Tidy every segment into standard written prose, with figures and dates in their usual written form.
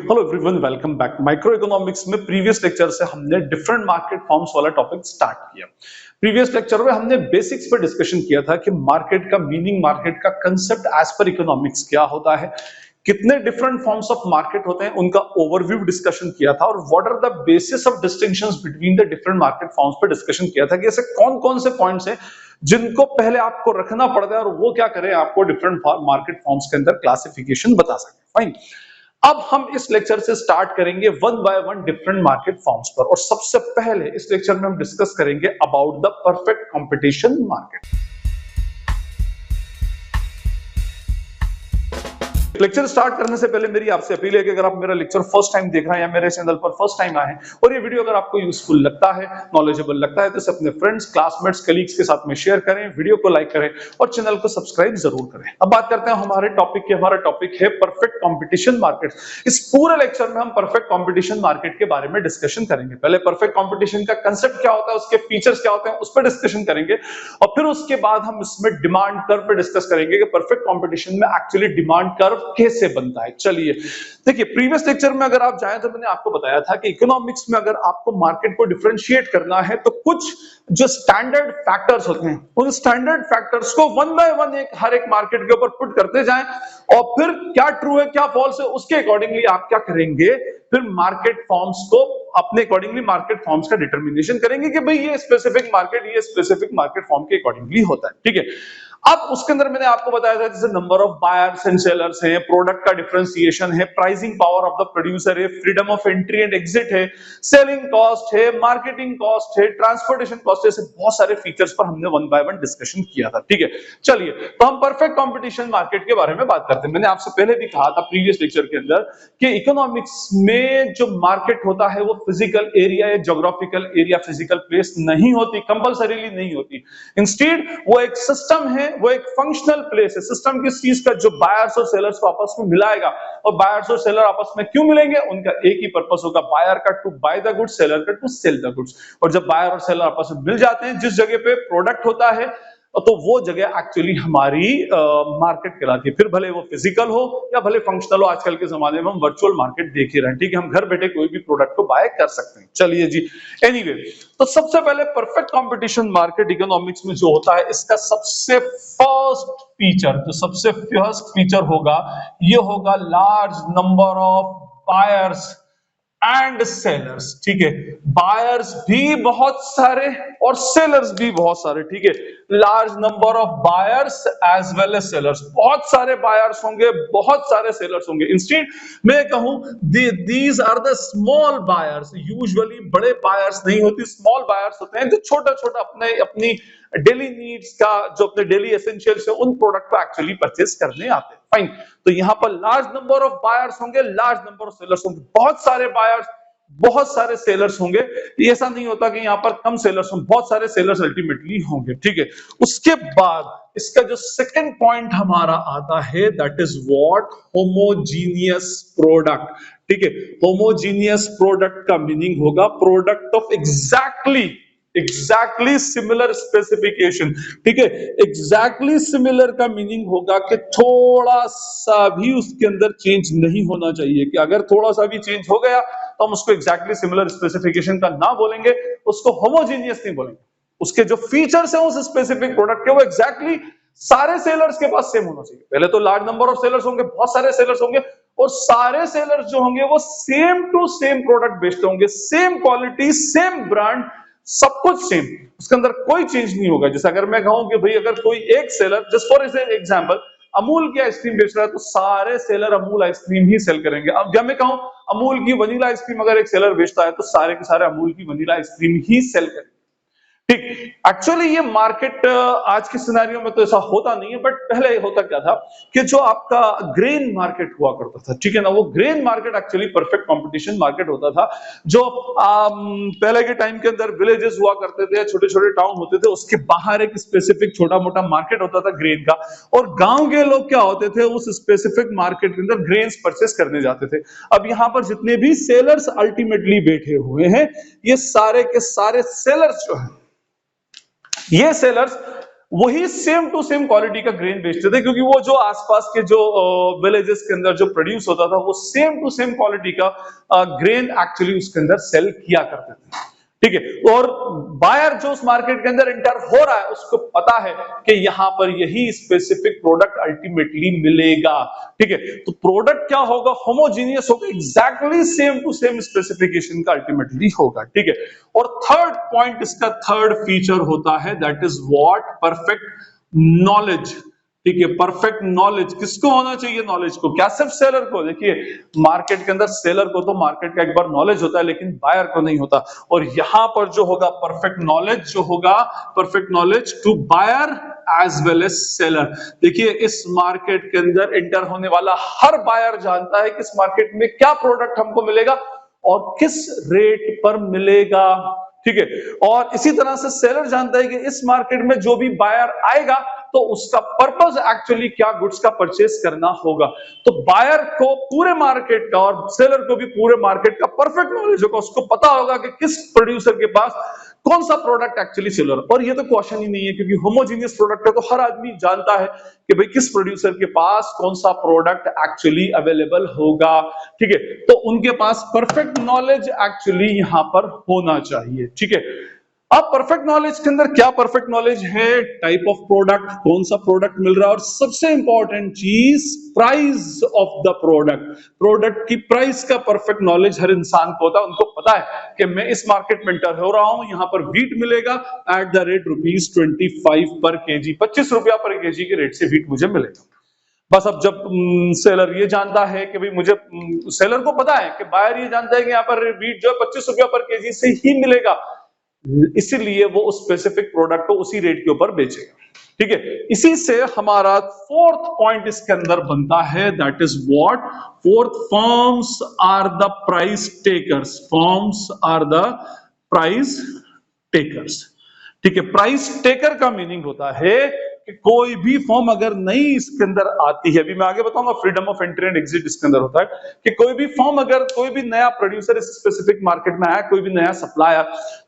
Hello everyone, welcome back. Micro economics में previous lecture से हमने डिफरेंट मार्केट फॉर्म्स वाला टॉपिक स्टार्ट किया। प्रीवियस लेक्चर में हमने बेसिक्स पे डिस्कशन किया था कि मार्केट का मीनिंग, मार्केट का कंसेप्ट एज पर इकोनॉमिक्स क्या होता है, कितने डिफरेंट फॉर्म्स ऑफ मार्केट होते हैं, उनका ओवरव्यू डिस्कशन किया था, और what are the basis of distinctions between the different market forms पे डिस्कशन किया था कि ऐसे कौन कौन से पॉइंट्स हैं जिनको पहले आपको रखना पड़ता है और वो क्या करें, आपको डिफरेंट मार्केट फॉर्म्स के अंदर क्लासिफिकेशन बता सके। फाइन, अब हम इस लेक्चर से स्टार्ट करेंगे one by one different market forms पर, और सबसे पहले इस लेक्चर में हम डिस्कस करेंगे about the perfect competition market. Lecture start करने से पहले मेरी आपसे अपील है कि अगर आप मेरा लेक्चर फर्स्ट टाइम देख रहे हैं या मेरे चैनल पर फर्स्ट टाइम आए हैं और ये वीडियो अगर आपको यूजफुल लगता है, नॉलेजेबल लगता है, तो इसे अपने फ्रेंड्स, क्लासमेट्स, कलीग्स के साथ में शेयर करें, वीडियो को लाइक करें और चैनल को सब्सक्राइब जरूर करें। अब बात करते हैं हमारे टॉपिक की। हमारा टॉपिक है परफेक्ट कंपटीशन मार्केट। इस पूरे लेक्चर में हम परफेक्ट कंपटीशन मार्केट के बारे में डिस्कशन करेंगे। पहले परफेक्ट कंपटीशन का कंसेप्ट क्या होता है, उसके फीचर्स क्या होते हैं, उस पर डिस्कशन करेंगे, और फिर उसके बाद हम इसमें डिमांड कर्व पे डिस्कस करेंगे कि परफेक्ट कंपटीशन में एक्चुअली डिमांड कर्व कैसे बनता है। चलिए देखिए, प्रीवियस लेक्चर में अगर आप जाएं तो मैंने आपको बताया था कि इकोनॉमिक्स में अगर आपको मार्केट को डिफरेंशिएट करना है तो कुछ जो स्टैंडर्ड फैक्टर्स होते हैं, उन स्टैंडर्ड फैक्टर्स को वन बाय वन हर एक मार्केट के ऊपर पुट करते जाएं, और फिर क्या ट्रू है क्या फॉल्स है उसके अकॉर्डिंगली आप क्या करेंगे, फिर मार्केट फॉर्म्स को अपने अकॉर्डिंगली मार्केट फॉर्म्स का डिटर्मिनेशन करेंगे कि भाई ये स्पेसिफिक मार्केट फॉर्म के अकॉर्डिंगली होता है। ठीक है, अब उसके अंदर मैंने आपको बताया था जैसे number of buyers and sellers है, प्रोडक्ट का डिफरेंशिएशन है, pricing power of the producer है, freedom of entry and exit है, सेलिंग कॉस्ट है, मार्केटिंग कॉस्ट है, ट्रांसपोर्टेशन कॉस्ट है, ऐसे बहुत सारे फीचर्स पर हमने वन बाय वन डिस्कशन किया था। ठीक है, चलिए तो हम परफेक्ट कंपटीशन मार्केट के बारे में बात करते हैं। मैंने आपसे पहले भी कहा था प्रीवियस लेक्चर के अंदर कि इकोनॉमिक्स में जो मार्केट होता है वो फिजिकल एरिया या ज्योग्राफिकल एरिया, फिजिकल प्लेस नहीं होती, कंपल्सरीली नहीं होती। इंस्टेड वो एक सिस्टम है, वो एक फंक्शनल प्लेस है। सिस्टम किस चीज का, जो बायर्स और सेलर्स को आपस में मिलाएगा। और बायर्स और सेलर आपस में क्यों मिलेंगे, उनका एक ही पर्पस होगा, बायर का to buy the goods, seller का टू सेल द गुड्स। और जब बायर और सेलर आपस में मिल जाते हैं, जिस जगह पे प्रोडक्ट होता है तो वो जगह एक्चुअली हमारी मार्केट कहलाती है। फिर भले वो फिजिकल हो या भले फंक्शनल हो, आजकल के जमाने में हम वर्चुअल मार्केट देख ही रहे हैं। ठीक है, हम घर बैठे कोई भी प्रोडक्ट को बाय कर सकते हैं। चलिए जी, एनीवे, तो सबसे पहले परफेक्ट कंपटीशन मार्केट इकोनॉमिक्स में जो होता है, इसका सबसे फर्स्ट फीचर होगा, ये होगा large number of buyers and sellers. ठीक है, बायर्स भी बहुत सारे और सेलर्स भी बहुत सारे। ठीक है, large number of buyers as well as sellers, बहुत सारे बायर्स होंगे, बहुत सारे सेलर्स होंगे। इंस्टेड मैं कहूं these are the small buyers, usually बड़े बायर्स नहीं होती, स्मॉल बायर्स होते हैं जो छोटा छोटा अपनी डेली नीड्स का, जो अपने डेली एसेंशियल्स है, उन प्रोडक्ट को एक्चुअली परचेस करने आते हैं। फाइन, तो यहां पर लार्ज नंबर ऑफ बायर्स होंगे, लार्ज नंबर ऑफ सेलर्स होंगे, बहुत सारे बायर्स, बहुत सारे सेलर्स होंगे। ऐसा नहीं होता कि यहां पर कम सेलर्स हों, बहुत सारे सेलर्स अल्टीमेटली होंगे। ठीक है, उसके बाद इसका जो सेकंड पॉइंट हमारा आता है, that is what, homogeneous product. ठीक है, होमोजीनियस प्रोडक्ट का मीनिंग होगा product of exactly similar specification. ठीक है, एग्जैक्टली सिमिलर का मीनिंग होगा कि थोड़ा सा भी उसके अंदर चेंज नहीं होना चाहिए, कि अगर थोड़ा सा भी चेंज हो गया तो हम उसको एग्जैक्टली सिमिलर स्पेसिफिकेशन का ना बोलेंगे, उसको होमोजीनियस नहीं बोलेंगे। उसके जो फीचर्स हैं उस स्पेसिफिक प्रोडक्ट के, वो एग्जैक्टली सारे सेलर्स के पास सेम होना चाहिए। पहले तो लार्ज नंबर ऑफ सेलर्स होंगे, बहुत सारे सेलर्स होंगे, और सारे सेलर्स जो होंगे वो सेम टू सेम प्रोडक्ट बेचते होंगे, सेम क्वालिटी, सेम ब्रांड, सब कुछ सेम, उसके अंदर कोई चेंज नहीं होगा। जैसे अगर मैं कहूं कि भाई अगर कोई एक seller, just for example, Amul की आइसक्रीम बेच रहा है, तो सारे सेलर अमूल आइसक्रीम ही सेल करेंगे। अब जब मैं कहूं अमूल की वनीला आइसक्रीम अगर एक सेलर बेचता है, तो सारे के सारे अमूल की वनीला आइसक्रीम ही सेल करेंगे। ठीक, एक्चुअली ये मार्केट आज के सिनेरियो में तो ऐसा होता नहीं है, बट पहले होता क्या था कि जो आपका ग्रेन मार्केट हुआ करता था, ठीक है ना, वो grain market actually perfect competition market होता था। जो पहले के टाइम के अंदर विलेजेस हुआ करते थे, छोटे छोटे टाउन होते थे, उसके बाहर एक स्पेसिफिक छोटा मोटा मार्केट होता था ग्रेन का, और गांव के लोग क्या होते थे, उस स्पेसिफिक मार्केट के अंदर ग्रेन्स परचेस करने जाते थे। अब यहां पर जितने भी सेलर्स अल्टीमेटली बैठे हुए हैं, ये सारे के सारे सेलर्स जो है, ये सेलर्स वही सेम टू सेम क्वालिटी का ग्रेन बेचते थे, क्योंकि वो जो आसपास के जो विलेजेस के अंदर जो प्रोड्यूस होता था वो सेम टू सेम क्वालिटी का ग्रेन एक्चुअली उसके अंदर सेल किया करते थे। ठीक है, और बायर जो उस मार्केट के अंदर इंटर हो रहा है उसको पता है कि यहां पर यही स्पेसिफिक प्रोडक्ट अल्टीमेटली मिलेगा। ठीक है, तो प्रोडक्ट क्या होगा, होमोजीनियस होगा, exactly same to same specification का अल्टीमेटली होगा। ठीक है, और थर्ड पॉइंट इसका थर्ड फीचर होता है, that is what, perfect knowledge. ठीक है, परफेक्ट नॉलेज किसको होना चाहिए, नॉलेज को, क्या सिर्फ सेलर को? देखिए, मार्केट के अंदर सेलर को तो मार्केट का एक बार नॉलेज होता है, लेकिन बायर को नहीं होता। और यहां पर जो होगा परफेक्ट नॉलेज, जो होगा perfect knowledge to buyer as well as seller. देखिए, इस मार्केट के अंदर एंटर होने वाला हर बायर जानता है कि इस मार्केट में क्या प्रोडक्ट हमको मिलेगा और किस रेट पर मिलेगा। ठीक है, और इसी तरह से सेलर जानता है कि इस मार्केट में जो भी बायर आएगा तो उसका पर्पस एक्चुअली क्या गुड्स का परचेस करना होगा। तो बायर को पूरे मार्केट का और सेलर को भी पूरे मार्केट का परफेक्ट नॉलेज होगा, उसको पता होगा कि किस प्रोड्यूसर के पास कौन सा प्रोडक्ट एक्चुअली सेलर। और ये तो क्वेश्चन ही नहीं है, क्योंकि होमोजीनियस प्रोडक्ट है तो हर आदमी जानता है कि भाई किस प्रोड्यूसर के पास कौन सा प्रोडक्ट एक्चुअली अवेलेबल होगा। ठीक है, तो उनके पास परफेक्ट नॉलेज एक्चुअली यहां पर होना चाहिए। ठीक है, अब परफेक्ट नॉलेज के अंदर क्या परफेक्ट नॉलेज है, टाइप ऑफ प्रोडक्ट, कौन सा प्रोडक्ट मिल रहा है, और सबसे इंपॉर्टेंट चीज price of the product. Product की प्राइस का परफेक्ट नॉलेज हर इंसान को होता है। उनको पता है कि मैं इस मार्केट में एंटर हो रहा हूं, यहां पर व्हीट मिलेगा एट द रेट ₹25 पर केजी, 25 रुपया पर केजी के रेट से व्हीट मुझे मिलेगा। बस अब जब सेलर ये जानता है कि भाई मुझे, सेलर को पता है कि बायर ये जानता है कि यहाँ पर व्हीट जो है 25 रुपया पर केजी से ही मिलेगा, इसीलिए वो उस स्पेसिफिक प्रोडक्ट को उसी रेट के ऊपर बेचेगा। ठीक है, इसी से हमारा फोर्थ पॉइंट इसके अंदर बनता है, that is what, fourth, firms are the price takers. Firms are the price takers. ठीक है, प्राइस टेकर का मीनिंग होता है कि कोई भी फॉर्म अगर नई इसके अंदर आती है, अभी मैं आगे बताऊंगा, freedom of entry and exit इसके अंदर होता है कि कोई भी फॉर्म, अगर कोई भी नया प्रोड्यूसर इस स्पेसिफिक मार्केट में आया, कोई भी नया सप्लायर,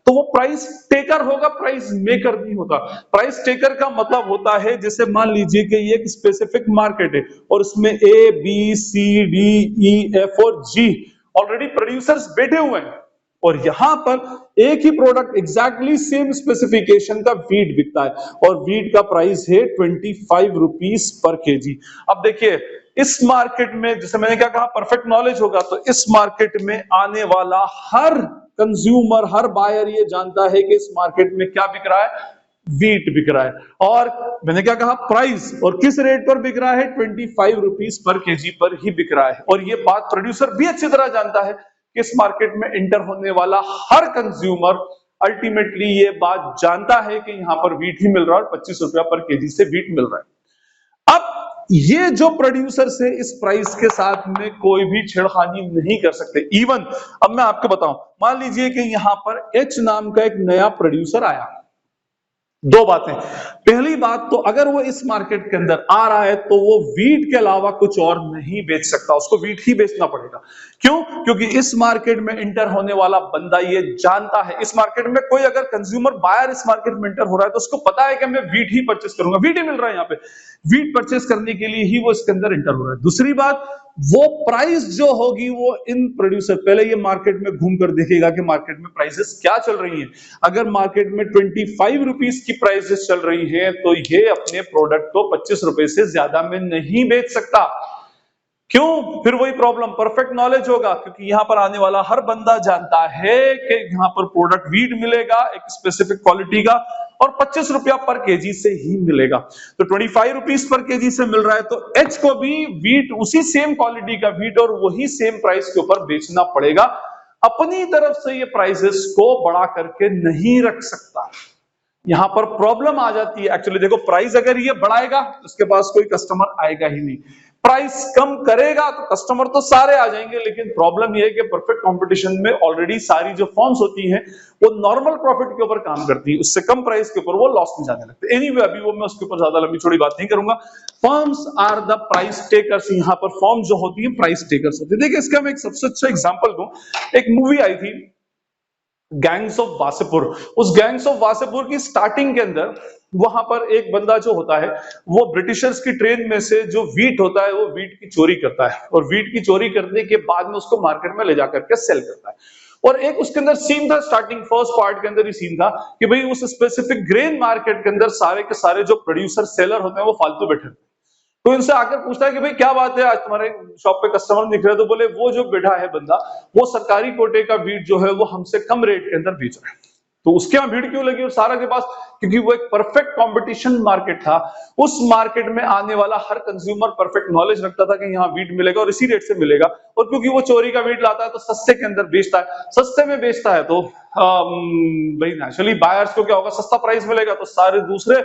तो वो प्राइस टेकर होगा, प्राइस मेकर नहीं होता। प्राइस टेकर का मतलब होता है, जैसे मान लीजिए कि ये एक स्पेसिफिक मार्केट है और इसमें A B C D E F और जी ऑलरेडी प्रोड्यूसर्स बैठे हुए हैं, और यहां पर एक ही प्रोडक्ट एग्जैक्टली सेम स्पेसिफिकेशन का वीट बिकता है और वीट का प्राइस है ₹25 पर केजी। अब देखिए, इस मार्केट में, जैसे मैंने क्या कहा, परफेक्ट नॉलेज होगा, तो इस मार्केट में आने वाला हर कंज्यूमर, हर बायर ये जानता है कि इस मार्केट में क्या बिक रहा है, वीट बिक रहा है। और मैंने क्या कहा, प्राइस, और किस रेट पर बिक रहा है, ₹25 पर केजी पर ही बिक रहा है। और ये बात प्रोड्यूसर भी अच्छी तरह जानता है कि इस मार्केट में एंटर होने वाला हर कंज्यूमर अल्टीमेटली ये बात जानता है कि यहां पर वीट ही मिल रहा है और ₹25 पर केजी से वीट मिल रहा है। अब ये जो प्रोड्यूसर से इस प्राइस के साथ में कोई भी छेड़खानी नहीं कर सकते। इवन अब मैं आपको बताऊं, मान लीजिए कि यहां पर एच नाम का एक नया प्रोड्यूसर आया। दो बातें, पहली बात तो अगर वो इस मार्केट के अंदर आ रहा है तो वो वीट के अलावा कुछ और नहीं बेच सकता, उसको वीट ही बेचना पड़ेगा। क्यों? क्योंकि इस मार्केट में इंटर होने वाला बंदा ये जानता है, इस मार्केट में कोई अगर कंज्यूमर बायर इस मार्केट में इंटर हो रहा है तो उसको पता है कि मैं वीट ही परचेस करूंगा, वीट ही मिल रहा है यहाँ पे, वीट परचेस करने के लिए ही वो इसके अंदर इंटर हो रहा है। दूसरी बात, वो प्राइस जो होगी वो इन प्रोड्यूसर, पहले ये मार्केट में घूम कर देखेगा कि मार्केट में प्राइसेस क्या चल रही हैं। अगर मार्केट में ₹25 की प्राइसेस चल रही हैं तो ये अपने प्रोडक्ट को ₹25 से ज्यादा में नहीं बेच सकता। क्यों? फिर वही प्रॉब्लम, परफेक्ट नॉलेज होगा, क्योंकि यहां पर आने वाला हर बंदा जानता है कि यहां पर प्रोडक्ट वीट मिलेगा एक स्पेसिफिक क्वालिटी का और ₹25 पर केजी से ही मिलेगा। तो ₹25 पर केजी से मिल रहा है तो एच को भी वीट, उसी सेम क्वालिटी का वीट और वही सेम प्राइस के ऊपर बेचना पड़ेगा। अपनी तरफ से ये प्राइसेस को बढ़ा करके नहीं रख सकता। यहां पर प्रॉब्लम आ जाती है। एक्चुअली देखो, प्राइस अगर ये बढ़ाएगा उसके पास कोई कस्टमर आएगा ही नहीं, प्राइस कम करेगा तो कस्टमर तो सारे आ जाएंगे, लेकिन प्रॉब्लम यह है कि परफेक्ट कंपटीशन में ऑलरेडी सारी जो फर्म्स होती हैं वो नॉर्मल प्रॉफिट के ऊपर काम करती है, उससे कम प्राइस के ऊपर वो लॉस में जाने लगते हैं। एनीवे, अभी वो मैं उसके ऊपर ज्यादा लंबी चौड़ी बात नहीं करूंगा। Firms are the price takers. यहां पर फर्म जो होती है प्राइस टेकर्स होती है। देखिए, इसका मैं एक सबसे अच्छा एग्जांपल दूं, एक मूवी आई थी गैंग्स ऑफ वासेपुर। उस गैंग्स ऑफ वासेपुर की स्टार्टिंग के अंदर वहां पर एक बंदा जो होता है वो ब्रिटिशर्स की ट्रेन में से जो वीट होता है वो वीट की चोरी करता है, और वीट की चोरी करने के बाद में उसको मार्केट में ले जाकर के सेल करता है। और एक उसके अंदर सीन था, स्टार्टिंग फर्स्ट पार्ट के अंदर ही सीन था कि भाई उस स्पेसिफिक ग्रेन मार्केट के अंदर सारे के सारे जो प्रोड्यूसर सेलर होते हैं वो फालतू बैठे हैं। तो इनसे आकर पूछता है कि भाई क्या बात है, आज तुम्हारे शॉप पे कस्टमर दिख रहे हैं? तो बोले वो जो बैठा है बंदा वो सरकारी कोटे का वीट जो है वो हमसे कम रेट के अंदर बेच रहा है। तो उसके यहाँ भीड़ क्यों लगी और सारा के पास? क्योंकि वो एक परफेक्ट कंपटीशन मार्केट था। उस मार्केट में आने वाला हर कंज्यूमर परफेक्ट नॉलेज रखता था कि यहाँ वीट मिलेगा और इसी रेट से मिलेगा, और क्योंकि वो चोरी का वीट लाता है तो सस्ते के अंदर बेचता है। सस्ते में बेचता है तो भाई नेचुरली बायर्स को क्या होगा, सस्ता प्राइस मिलेगा, तो सारे दूसरे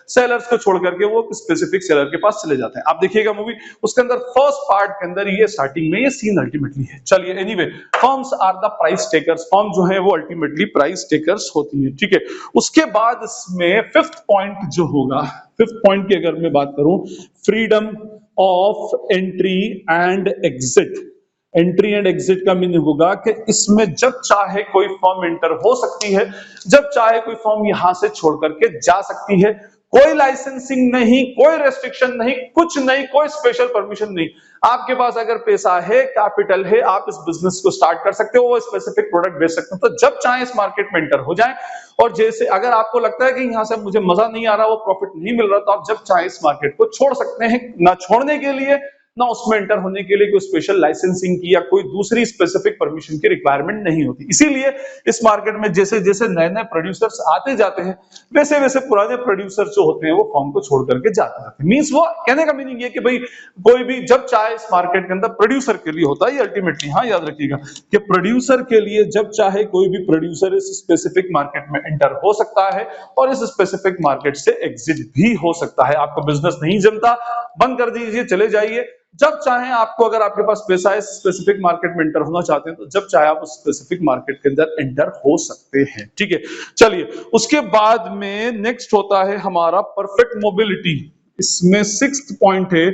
सेलर्स को छोड़ करके वो स्पेसिफिक सेलर के पास चले जाते हैं। आप देखिएगा मूवी, उसके अंदर फर्स्ट पार्ट के अंदर ये स्टार्टिंग में ये सीन अल्टीमेटली है। चलिए anyway, firms are the price takers, firm जो है वो अल्टीमेटली प्राइस टेकर्स होती है, ठीक है। उसके बाद इसमें फिफ्थ पॉइंट जो होगा, फिफ्थ पॉइंट की अगर मैं बात करूं, freedom of entry and exit. Entry and exit का मीनिंग होगा कि इसमें जब चाहे कोई फर्म एंटर हो सकती है, जब चाहे कोई फर्म यहां से छोड़ करके जा सकती है। कोई लाइसेंसिंग नहीं, कोई रेस्ट्रिक्शन नहीं, कुछ नहीं, कोई स्पेशल परमिशन नहीं। आपके पास अगर पैसा है, कैपिटल है, आप इस बिजनेस को स्टार्ट कर सकते हो, वो स्पेसिफिक प्रोडक्ट बेच सकते हो। तो जब चाहे इस मार्केट में एंटर हो जाए, और जैसे अगर आपको लगता है कि यहां से मुझे मजा नहीं आ रहा, वो प्रॉफिट नहीं मिल रहा, तो आप जब चाहे इस मार्केट को छोड़ सकते हैं। ना छोड़ने के लिए, ना उसमें एंटर होने के लिए कोई स्पेशल लाइसेंसिंग की या कोई दूसरी स्पेसिफिक परमिशन की रिक्वायरमेंट नहीं होती। इसीलिए इस मार्केट में जैसे जैसे नए नए प्रोड्यूसर्स आते जाते हैं, वैसे वैसे पुराने प्रोड्यूसर्स जो होते हैं वो फॉर्म को छोड़ करके जाते हैं। मींस वो कहने का मीनिंग ये कि भाई कोई भी जब चाहे इस मार्केट के अंदर प्रोड्यूसर के लिए होता है ये अल्टीमेटली, हाँ याद रखिएगा कि प्रोड्यूसर के लिए जब चाहे कोई भी प्रोड्यूसर इस स्पेसिफिक मार्केट में एंटर हो सकता है और इस स्पेसिफिक मार्केट से एग्जिट भी हो सकता है। आपको बिजनेस नहीं जमता, बंद कर दीजिए, चले जाइए। जब चाहे आपको, अगर आपके पास पैसा है, स्पेसिफिक मार्केट में एंटर होना चाहते हैं, तो जब चाहे आप उस स्पेसिफिक मार्केट के अंदर एंटर हो सकते हैं, ठीक है। चलिए उसके बाद में नेक्स्ट होता है हमारा परफेक्ट मोबिलिटी। इसमें सिक्स्थ पॉइंट है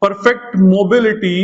perfect mobility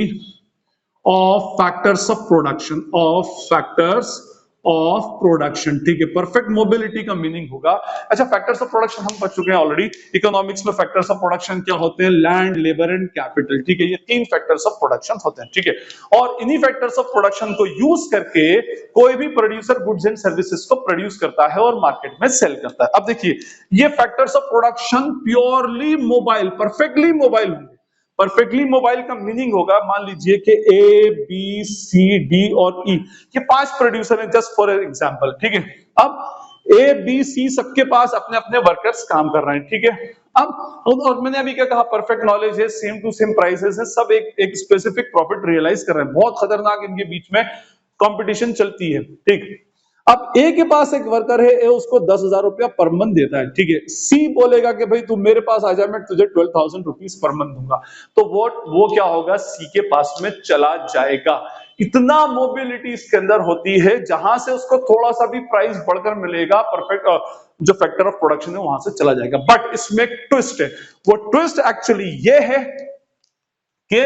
of factors of production, of factors of production, ठीक है। परफेक्ट मोबिलिटी का मीनिंग होगा, अच्छा फैक्टर्स ऑफ प्रोडक्शन हम पढ़ चुके हैं ऑलरेडी। इकोनॉमिक्स में फैक्टर्स ऑफ प्रोडक्शन क्या होते हैं? लैंड, लेबर एंड कैपिटल, ठीक है। ये तीन फैक्टर्स ऑफ प्रोडक्शन होते हैं, ठीक है। और इन्हीं फैक्टर्स ऑफ प्रोडक्शन को यूज करके कोई भी प्रोड्यूसर गुड्स एंड सर्विसेज को प्रोड्यूस करता है और मार्केट में सेल करता है। अब देखिए ये factors of production purely mobile, perfectly mobile होंगे। परफेक्टली मोबाइल का मीनिंग होगा, मान लीजिए कि ए बी सी डी और ई, ये पांच प्रोड्यूसर हैं जस्ट फॉर एग्जांपल, ठीक है। अब ए बी सी सबके पास अपने अपने वर्कर्स काम कर रहे हैं, ठीक है। अब और मैंने अभी क्या कहा, परफेक्ट नॉलेज है, सेम टू सेम प्राइसेस है, सब एक स्पेसिफिक प्रॉफिट रियलाइज कर रहे हैं। बहुत खतरनाक इनके बीच में कंपटीशन चलती है, ठीक। अब ए के पास एक वर्कर है, ए उसको 10,000 रुपया पर मंथ देता है, ठीक है। सी बोलेगा कि भाई तू मेरे पास आ जा, मैं तुझे 12,000 रुपीज पर मंथ दूंगा। तो वो क्या होगा, सी के पास में चला जाएगा। इतना मोबिलिटी इसके अंदर होती है, जहां से उसको थोड़ा सा भी प्राइस बढ़कर मिलेगा, परफेक्ट जो फैक्टर ऑफ प्रोडक्शन है वहां से चला जाएगा। बट इसमें एक ट्विस्ट है, वो ट्विस्ट एक्चुअली ये है कि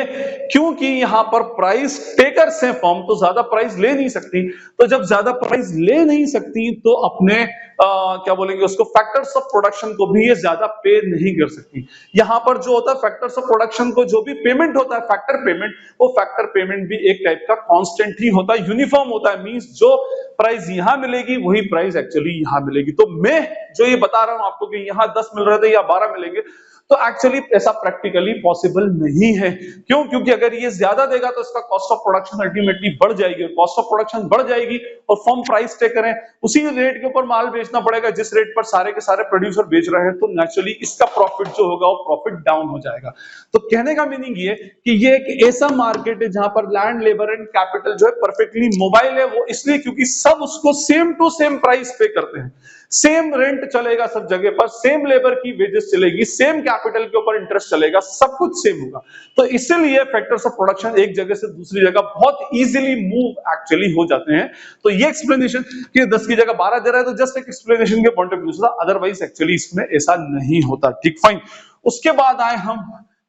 क्योंकि यहां पर प्राइस टेकर्स हैं फर्म, तो ज्यादा प्राइस ले नहीं सकती। तो जब ज्यादा प्राइस ले नहीं सकती तो अपने क्या बोलेंगे उसको, फैक्टर्स ऑफ प्रोडक्शन को भी ये ज्यादा पे नहीं कर सकती। यहां पर जो होता है फैक्टर्स ऑफ प्रोडक्शन को जो भी पेमेंट होता है फैक्टर पेमेंट, वो फैक्टर पेमेंट भी एक टाइप का कांस्टेंट ही होता है, यूनिफॉर्म होता है। मींस जो प्राइस यहां मिलेगी वही प्राइस एक्चुअली यहां मिलेगी। तो मैं जो ये बता रहा हूं आपको कि यहां 10 मिल रहे थे या 12 मिलेंगे, तो एक्चुअली ऐसा प्रैक्टिकली पॉसिबल नहीं है। क्यों? क्योंकि अगर ये ज्यादा देगा तो इसका कॉस्ट ऑफ प्रोडक्शन अल्टीमेटली बढ़ जाएगी, और कॉस्ट ऑफ प्रोडक्शन बढ़ जाएगी और फर्म प्राइस टेकर है, उसी रेट के ऊपर माल बेचना पड़ेगा जिस रेट पर सारे के सारे प्रोड्यूसर बेच रहे हैं, तो नेचुरली इसका प्रॉफिट जो होगा वो प्रॉफिट डाउन हो जाएगा। तो कहने का मीनिंग ये कि ये एक ऐसा मार्केट है जहां पर लैंड, लेबर एंड कैपिटल जो है परफेक्टली मोबाइल है। वो इसलिए क्योंकि सब उसको सेम टू सेम प्राइस पे करते हैं, सेम रेंट चलेगा सब जगह पर, सेम लेबर की वेजेस चलेगी, सेम कैपिटल के ऊपर इंटरेस्ट चलेगा, सब कुछ सेम होगा। तो इसीलिए फैक्टर्स ऑफ प्रोडक्शन एक जगह से दूसरी जगह बहुत इजीली मूव एक्चुअली हो जाते हैं। तो ये एक्सप्लेनेशन कि 10 की जगह 12 दे रहा है तो जस्ट एक एक्सप्लेनेशन के पॉइंट ऑफ व्यू से था, अदरवाइज एक्चुअली इसमें ऐसा नहीं होता, ठीक फाइन। उसके बाद आए हम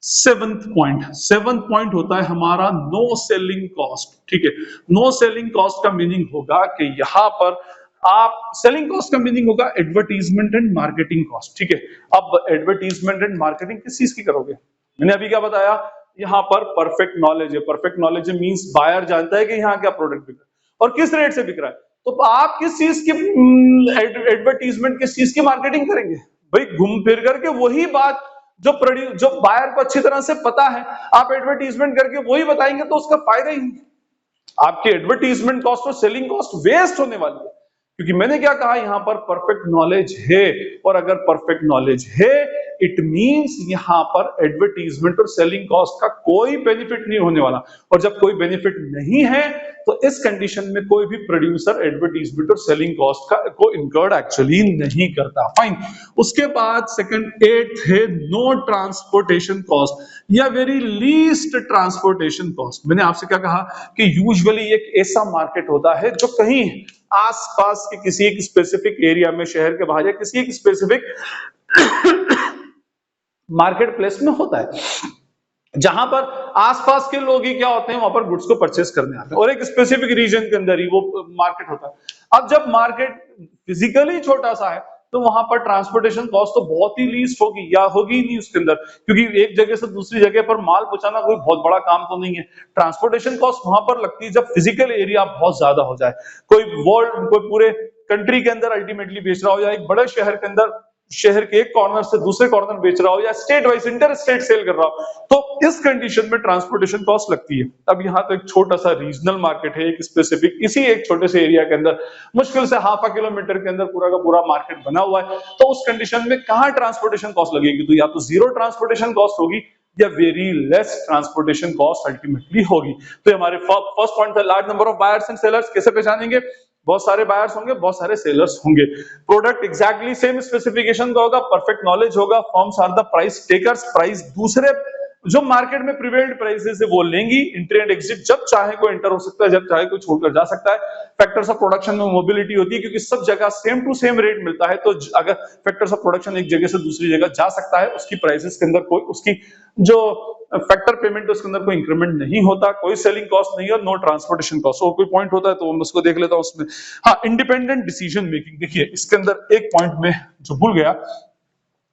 सेवंथ पॉइंट। सेवंथ पॉइंट होता है हमारा नो सेलिंग कॉस्ट, ठीक है। नो सेलिंग कॉस्ट का मीनिंग होगा कि यहां पर आप सेलिंग कॉस्ट का मीनिंग होगा एडवर्टीजमेंट एंड मार्केटिंग कॉस्ट, ठीक है। अब एडवर्टीजमेंट एंड मार्केटिंग किस चीज की करोगे? मैंने अभी क्या बताया, यहाँ पर परफेक्ट नॉलेज है। परफेक्ट नॉलेज मींस बायर जानता है कि यहाँ क्या प्रोडक्ट बिक रहा है और किस रेट से बिक रहा है। तो आप किस चीज की एडवर्टीजमेंट, किस चीज की मार्केटिंग करेंगे? भाई घूम फिर करके वही बात जो बायर को अच्छी तरह से पता है, आप एडवर्टीजमेंट करके वही बताएंगे तो उसका फायदा ही नहीं। आपकी एडवर्टीजमेंट कॉस्ट और सेलिंग कॉस्ट वेस्ट होने वाली है, क्योंकि मैंने क्या कहा, यहां पर परफेक्ट नॉलेज है। और अगर परफेक्ट नॉलेज है, इट मींस यहां पर एडवर्टीजमेंट और सेलिंग कॉस्ट का कोई बेनिफिट नहीं होने वाला। और जब कोई बेनिफिट नहीं है तो इस कंडीशन में कोई भी प्रोड्यूसर एडवर्टीजमेंट और सेलिंग कॉस्ट का को इनकर्ड एक्चुअली नहीं करता। फाइन। उसके बाद सेकंड 8th है नो ट्रांसपोर्टेशन कॉस्ट या वेरी लीस्ट ट्रांसपोर्टेशन कॉस्ट। मैंने आपसे क्या कहा कि यूजुअली एक ऐसा मार्केट होता है जो कहीं आसपास के किसी एक स्पेसिफिक एरिया में, शहर के बाहर या किसी एक स्पेसिफिक मार्केट प्लेस में होता है, जहां पर आसपास के लोग ही क्या होते हैं, वहां पर गुड्स को परचेस करने आते हैं और एक स्पेसिफिक रीजन के अंदर ही वो मार्केट होता है। अब जब मार्केट फिजिकली छोटा सा है तो वहां पर ट्रांसपोर्टेशन कॉस्ट तो बहुत ही लीस्ट होगी या होगी ही नहीं उसके अंदर, क्योंकि एक जगह से दूसरी जगह पर माल पहुंचाना कोई बहुत बड़ा काम तो नहीं है। ट्रांसपोर्टेशन कॉस्ट वहां पर लगती है जब फिजिकल एरिया बहुत ज्यादा हो जाए, कोई पूरे कंट्री के अंदर अल्टीमेटली बेच रहा हो या एक बड़े शहर के अंदर, शहर के एक कॉर्नर से दूसरे कॉर्नर बेच रहा हो या state wise inter state sell कर रहा हो, तो इस कंडीशन में ट्रांसपोर्टेशन कॉस्ट लगती है। अब यहाँ तो एक छोटा सा रीजनल मार्केट है, एक स्पेसिफिक इसी एक छोटे से एरिया के अंदर मुश्किल से ½ किलोमीटर के अंदर पूरा का पूरा मार्केट बना हुआ है, तो उस कंडीशन में कहाँ ट्रांसपोर्टेशन कॉस्ट लगेगी? तो या तो जीरो ट्रांसपोर्टेशन कॉस्ट होगी या very less transportation cost ultimately होगी। तो हमारे फर्स्ट पॉइंट था large number of buyers and sellers. कैसे पहचानेंगे? बहुत सारे बायर्स होंगे, बहुत सारे सेलर्स होंगे, प्रोडक्ट एग्जैक्टली सेम स्पेसिफिकेशन का होगा, परफेक्ट नॉलेज होगा, firms are the price takers, price दूसरे जो मार्केट में प्रिवेल्ड प्राइसेस है वो लेंगी, एंट्री एंड एग्जिट जब चाहे कोई एंटर हो सकता है, जब चाहे कोई छोड़कर जा सकता है। फैक्टर्स ऑफ प्रोडक्शन में मोबिलिटी होती है क्योंकि सब जगह सेम टू सेम रेट मिलता है, तो अगर फैक्टर्स ऑफ प्रोडक्शन एक जगह से दूसरी जगह जा सकता है, उसकी प्राइसेस के अंदर कोई उसकी जो फैक्टर पेमेंट उसके अंदर कोई इंक्रीमेंट नहीं होता, कोई सेलिंग कॉस्ट नहीं और नो ट्रांसपोर्टेशन कॉस्ट। और कोई पॉइंट होता है तो मैं उसको देख लेता हूं उसमें। हाँ, इंडिपेंडेंट डिसीजन मेकिंग। देखिए इसके अंदर एक पॉइंट में जो भूल गया,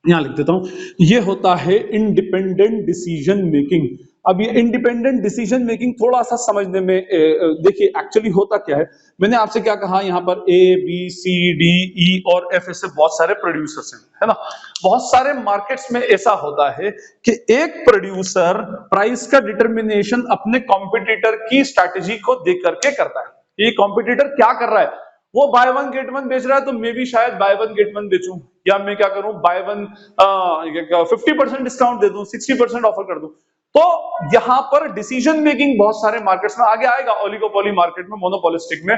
यहां लिख देता हूं, ये होता है इंडिपेंडेंट डिसीजन मेकिंग। अब ये इंडिपेंडेंट डिसीजन मेकिंग थोड़ा सा समझने में देखिए एक्चुअली होता क्या है। मैंने आपसे क्या कहा, यहाँ पर A B C D E और F ऐसे बहुत सारे प्रोड्यूसर्स हैं, है ना। बहुत सारे मार्केट्स में ऐसा होता है कि एक प्रोड्यूसर प्राइस का डिटर्मिनेशन अपने कॉम्पिटिटर की स्ट्रैटेजी को देख करके करता है। ये कॉम्पिटिटर क्या कर रहा है, वो बाय वन गेट वन बेच रहा है तो मैं भी शायद बाय वन गेट वन बेचूं, या मैं क्या करूं, बाय वन 50% डिस्काउंट दे दूं, 60% ऑफर कर दूं। तो यहां पर डिसीजन मेकिंग बहुत सारे मार्केट्स में आगे आएगा, ओलिगोपोली मार्केट में, मोनोपोलिस्टिक में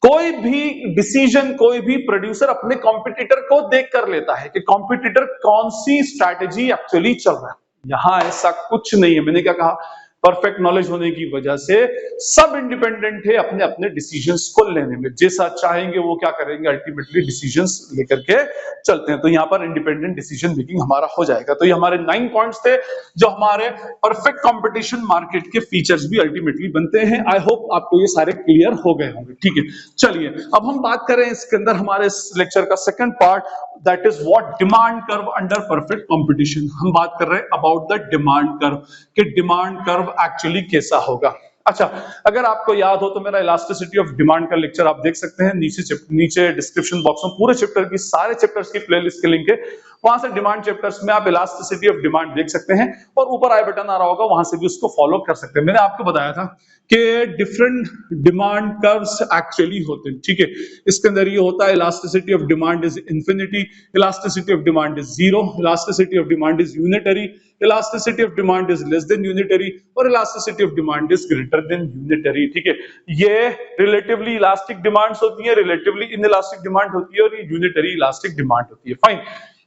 कोई भी डिसीजन, कोई भी प्रोड्यूसर अपने कॉम्पिटिटर को देख कर लेता है कि कॉम्पिटिटर कौन सी स्ट्रैटेजी एक्चुअली चल रहा है। यहां ऐसा कुछ नहीं है। मैंने क्या कहा, परफेक्ट नॉलेज होने की वजह से सब इंडिपेंडेंट है अपने अपने डिसीजंस को लेने में, जैसा चाहेंगे वो क्या करेंगे, अल्टीमेटली डिसीजंस लेकर के चलते हैं। तो यहाँ पर इंडिपेंडेंट डिसीजन मेकिंग हमारा हो जाएगा। तो ये हमारे 9 पॉइंट्स थे जो हमारे परफेक्ट कंपटीशन मार्केट के फीचर्स भी अल्टीमेटली बनते हैं। आई होप आपको ये सारे क्लियर हो गए होंगे। ठीक है, चलिए अब हम बात करें इसके अंदर हमारे लेक्चर का second part, that is what demand curve under perfect competition. हम बात कर रहे हैं अबाउट द डिमांड कर्व, कि डिमांड कर्व एक्चुअली कैसा होगा। अच्छा, अगर आपको याद हो तो मेरा इलास्टिसिटी ऑफ डिमांड का लेक्चर आप देख सकते हैं, नीचे डिस्क्रिप्शन बॉक्स में पूरे चैप्टर की, सारे चैप्टर्स की प्लेलिस्ट के लिंक है, वहां से डिमांड चैप्टर्स में आप इलास्टिसिटी ऑफ डिमांड देख सकते हैं और ऊपर आई बटन आ रहा होगा, वहां से भी उसको फॉलो कर सकते हैं। मैंने आपको बताया था कि डिफरेंट डिमांड कर्व्स एक्चुअली होते हैं। ठीक है, इसके अंदर ये होता है elasticity of demand is infinity, elasticity of demand is zero, elasticity of demand is unitary, elasticity of demand is less than unitary और elasticity of demand is greater than unitary. ठीक है, ये रिलेटिवली इलास्टिक डिमांड्स होती है, relatively inelastic demand होती है और ये यूनिटरी इलास्टिक डिमांड होती है। फाइन,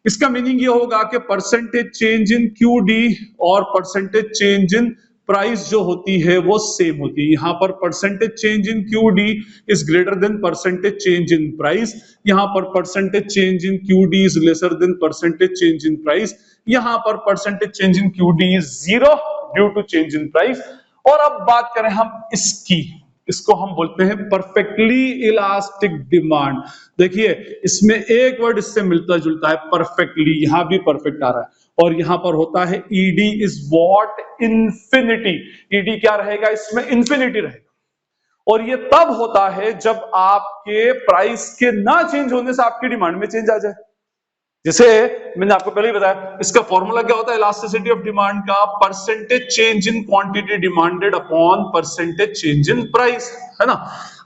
इसका मीनिंग ये होगा कि परसेंटेज चेंज इन QD और परसेंटेज चेंज इन प्राइस जो होती है वो सेम होती है। यहाँ पर percentage change in QD is greater than percentage change in price, यहाँ पर percentage change in QD is lesser than percentage change in price, यहाँ पर percentage change in QD is zero due to change in price. और अब बात करें हम इसकी, इसको हम बोलते हैं परफेक्टली इलास्टिक डिमांड। देखिए इसमें एक वर्ड इससे मिलता जुलता है, परफेक्टली, यहां भी परफेक्ट आ रहा है और यहां पर होता है ED is what, infinity. ED क्या रहेगा इसमें, इन्फिनिटी रहेगा। और ये तब होता है जब आपके प्राइस के ना चेंज होने से आपकी डिमांड में चेंज आ जाए। जैसे मैंने आपको पहले ही बताया, इसका फॉर्मूला क्या होता है इलास्टिसिटी ऑफ डिमांड का, percentage change in quantity demanded upon percentage change in price, है ना।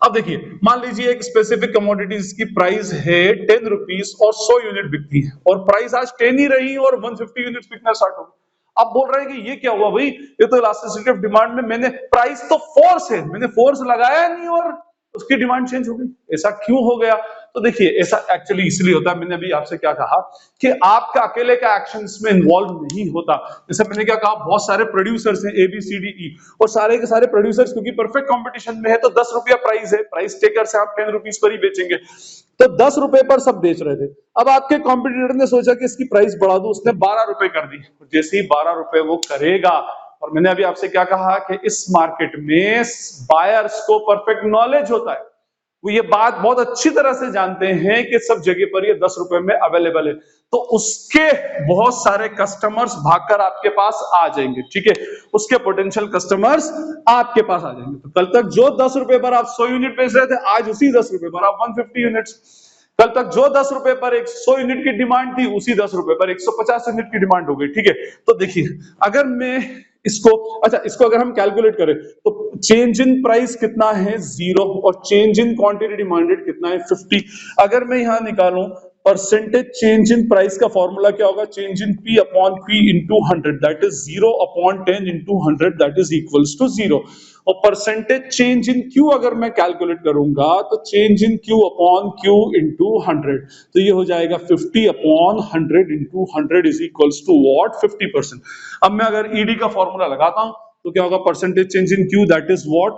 अब देखिए मान लीजिए एक स्पेसिफिक कमोडिटीज की प्राइस है 10 रुपीज और 100 यूनिट बिकती है और प्राइस आज 10 ही रही और 150 यूनिट बिकना स्टार्ट हो गया। आप बोल रहे हैं कि ये क्या हुआ भाई, ये तो इलास्टिसिटी ऑफ डिमांड में मैंने प्राइस तो फोर्स है, मैंने फोर्स लगाया नहीं और उसकी डिमांड चेंज हो गई, ऐसा क्यों हो गया। तो देखिए ऐसा एक्चुअली इसलिए होता है, मैंने अभी आपसे क्या कहा कि आपका अकेले का एक्शन इसमें इन्वॉल्व नहीं होता। जैसे मैंने क्या कहा, बहुत सारे प्रोड्यूसर्स हैं ABCDE और सारे के सारे प्रोड्यूसर्स क्योंकि परफेक्ट कंपटीशन में है तो 10 रुपया प्राइस है, प्राइस टेकर से आप 10 रुपीज पर ही बेचेंगे, तो 10 रुपए पर सब बेच रहे थे। अब आपके कॉम्पिटिटर ने सोचा कि इसकी प्राइस बढ़ा दो, उसने 12 रुपए कर दी। जैसे ही 12 रुपए वो करेगा, और मैंने अभी आपसे क्या कहा कि इस मार्केट में बायर्स को परफेक्ट नॉलेज होता है, वो ये बात बहुत अच्छी तरह से जानते हैं कि सब जगह पर ये 10 रुपए में अवेलेबल है, तो उसके बहुत सारे कस्टमर्स भागकर आपके पास आ जाएंगे, ठीक है, उसके पोटेंशियल कस्टमर्स आपके पास आ जाएंगे। तो कल तक जो 10 रुपए पर आप 100 यूनिट बेच रहे थे, आज उसी 10 रुपए पर आप 150 यूनिट्स। कल तक जो 10 रुपए पर 100 यूनिट की डिमांड थी, उसी 10 रुपए पर 150 यूनिट की डिमांड हो गई, ठीक है। तो देखिए अगर मैं इसको, अच्छा इसको अगर हम कैलकुलेट करें तो चेंज इन प्राइस कितना है 0 और चेंज इन क्वांटिटी डिमांडेड कितना है 50। अगर मैं यहां निकालूं परसेंटेज चेंज इन प्राइस का फॉर्मूला क्या होगा, change in P upon P into 100, that is 0 upon 10 into 100, that is equals to 0। और परसेंटेज चेंज इन Q अगर मैं कैलकुलेट करूंगा तो change in Q upon Q into 100, तो ये हो जाएगा 50 upon 100 into 100 is equals to what, 50%। अब मैं अगर ईडी का फॉर्मूला लगाता हूं तो क्या होगा, percentage change in Q that is what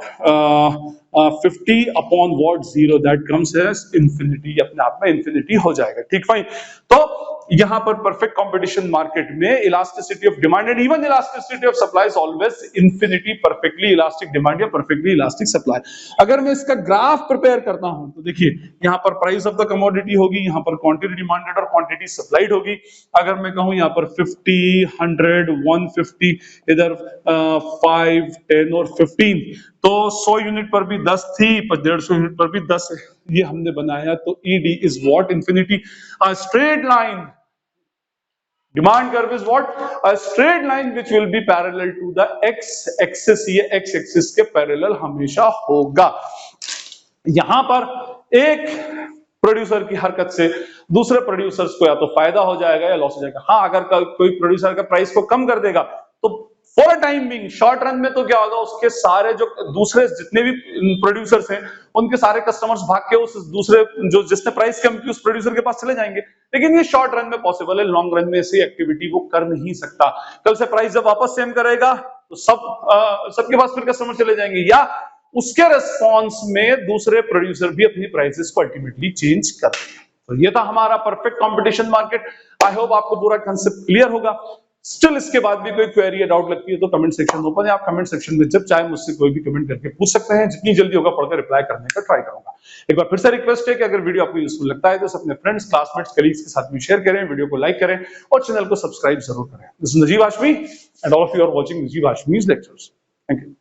50 upon what 0, that comes as infinity, अपने आप में इंफिनिटी हो जाएगा, ठीक फाइन। तो यहां पर परफेक्ट कंपटीशन मार्केट में elasticity of demand and even elasticity of supply is always infinity, perfectly elastic demand या परफेक्टली इलास्टिक सप्लाई। अगर मैं इसका ग्राफ प्रिपेयर करता हूं तो देखिए यहां पर प्राइस ऑफ द कमोडिटी होगी, यहां पर क्वांटिटी डिमांडेड और क्वांटिटी सप्लाइड होगी। अगर मैं कहूं यहां पर 50, 100, 150, इधर 5, 10 और 15, तो 100 यूनिट पर भी 10 थी, 150 यूनिट पर भी 10 है, ये हमने बनाया। तो ED is what, infinity. A straight line demand curve is what, a straight line which will be parallel to the x axis, ये x axis के parallel हमेशा होगा। यहां पर एक प्रोड्यूसर की हरकत से दूसरे प्रोड्यूसर्स को या तो फायदा हो जाएगा या लॉस हो जाएगा। हाँ, अगर कोई प्रोड्यूसर का प्राइस को कम कर देगा तो for time being short run में तो क्या होगा, उसके सारे जो दूसरे जितने भी प्रोड्यूसर्स हैं उनके सारे कस्टमर्स भाग के उस दूसरे जो जिसने प्राइस कम की उस प्रोड्यूसर के पास चले जाएंगे। लेकिन ये शॉर्ट रन में पॉसिबल है, लॉन्ग रन में ऐसी एक्टिविटी वो कर नहीं सकता। कल से प्राइस जब वापस सेम करेगा तो सबके पास फिर कस्टमर चले जाएंगे, या उसके रेस्पॉन्स में दूसरे प्रोड्यूसर भी अपनी प्राइसेस को अल्टीमेटली चेंज कर देंगे। तो ये था हमारा perfect competition market. I hope आपको पूरा कांसेप्ट क्लियर होगा। स्टिल इसके बाद भी कोई क्वेरी या डाउट लगती है तो कमेंट सेक्शन ओपन है, आप कमेंट सेक्शन में जब चाहे मुझसे कोई भी कमेंट करके पूछ सकते हैं, जितनी जल्दी होगा पढ़कर रिप्लाई करने का ट्राई करूंगा। एक बार फिर से रिक्वेस्ट है कि अगर वीडियो आपको यूजफुल लगता है तो अपने फ्रेंड्स, क्लासमेट्स, कलीग्स के साथ में शेयर करें, वीडियो को लाइक करें और चैनल को सब्सक्राइब जरूर करें। This is Najeeb Hashmi and all of you are watching Najeeb Hashmi's lectures। Thank you.